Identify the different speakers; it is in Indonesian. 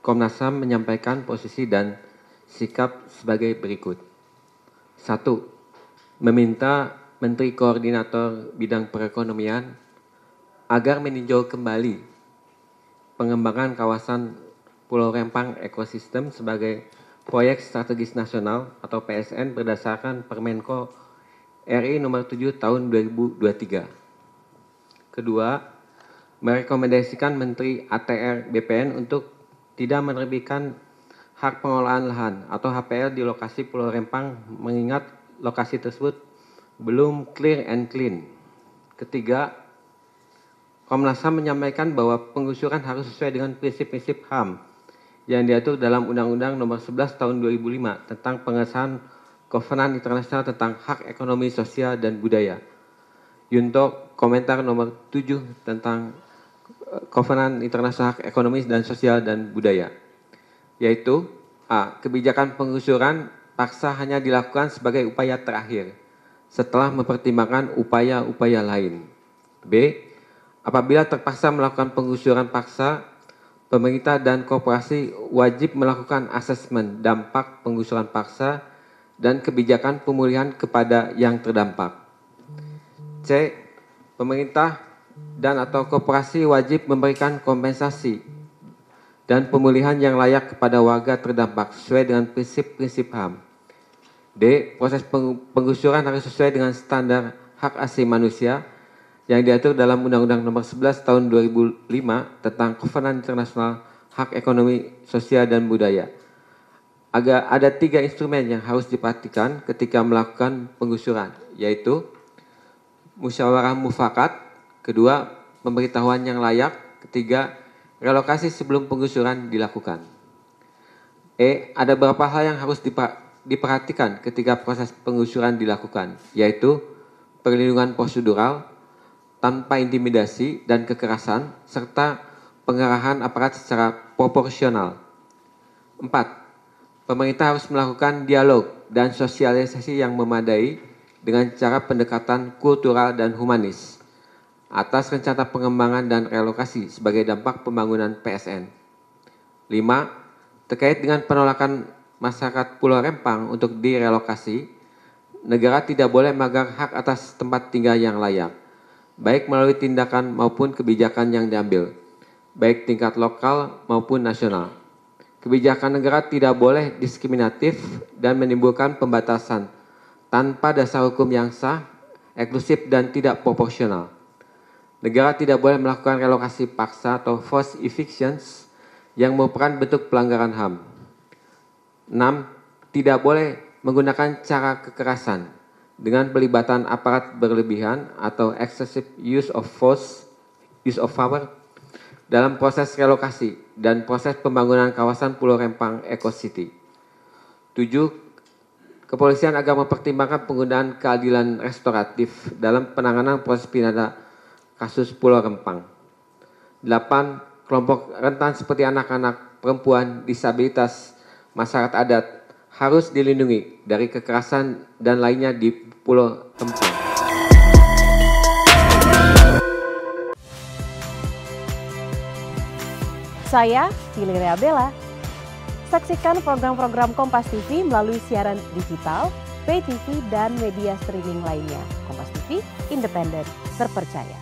Speaker 1: Komnas HAM menyampaikan posisi dan sikap sebagai berikut. 1. Meminta Menteri Koordinator Bidang Perekonomian agar meninjau kembali pengembangan kawasan Pulau Rempang Ekosistem sebagai proyek strategis nasional atau PSN berdasarkan Permenko RI nomor 7 tahun 2023. Kedua, merekomendasikan Menteri ATR BPN untuk tidak menerbitkan hak pengelolaan lahan atau HPL di lokasi Pulau Rempang mengingat lokasi tersebut belum clear and clean. Ketiga, Komnas HAM menyampaikan bahwa penggusuran harus sesuai dengan prinsip-prinsip HAM yang diatur dalam Undang-Undang Nomor 11 Tahun 2005 tentang pengesahan Kovenan Internasional tentang Hak Ekonomi Sosial dan Budaya. Yunto komentar nomor 7 tentang Kovenan Internasional Hak Ekonomi dan Sosial dan Budaya, yaitu A. Kebijakan penggusuran paksa hanya dilakukan sebagai upaya terakhir setelah mempertimbangkan upaya-upaya lain. B. Apabila terpaksa melakukan penggusuran paksa, pemerintah dan korporasi wajib melakukan asesmen dampak penggusuran paksa dan kebijakan pemulihan kepada yang terdampak. C. Pemerintah dan atau korporasi wajib memberikan kompensasi dan pemulihan yang layak kepada warga terdampak sesuai dengan prinsip-prinsip HAM. D. Proses penggusuran harus sesuai dengan standar hak asasi manusia yang diatur dalam Undang-Undang Nomor 11 Tahun 2005 tentang Kovenan Internasional Hak Ekonomi Sosial dan Budaya. Ada 3 instrumen yang harus diperhatikan ketika melakukan penggusuran, yaitu musyawarah mufakat, kedua, pemberitahuan yang layak, ketiga, relokasi sebelum penggusuran dilakukan. E. Ada beberapa hal yang harus diperhatikan ketika proses penggusuran dilakukan, yaitu perlindungan prosedural, tanpa intimidasi dan kekerasan, serta pengerahan aparat secara proporsional. 4. Pemerintah harus melakukan dialog dan sosialisasi yang memadai dengan cara pendekatan kultural dan humanis atas rencana pengembangan dan relokasi sebagai dampak pembangunan PSN. 5. Terkait dengan penolakan masyarakat Pulau Rempang untuk direlokasi, negara tidak boleh melanggar hak atas tempat tinggal yang layak, baik melalui tindakan maupun kebijakan yang diambil, baik tingkat lokal maupun nasional. Kebijakan negara tidak boleh diskriminatif dan menimbulkan pembatasan tanpa dasar hukum yang sah, eksklusif dan tidak proporsional. Negara tidak boleh melakukan relokasi paksa atau forced evictions yang merupakan bentuk pelanggaran HAM. 6. Tidak boleh menggunakan cara kekerasan dengan pelibatan aparat berlebihan atau excessive use of force, use of power dalam proses relokasi dan proses pembangunan kawasan Pulau Rempang Eco City. 7. Kepolisian agar mempertimbangkan penggunaan keadilan restoratif dalam penanganan proses pidana kasus Pulau Rempang. 8. Kelompok rentan seperti anak-anak, perempuan, disabilitas, masyarakat adat harus dilindungi dari kekerasan dan lainnya di Pulau Rempang.
Speaker 2: Saya Viliria Bella. Saksikan program-program Kompas TV melalui siaran digital, pay TV, dan media streaming lainnya. Kompas TV, independen, terpercaya.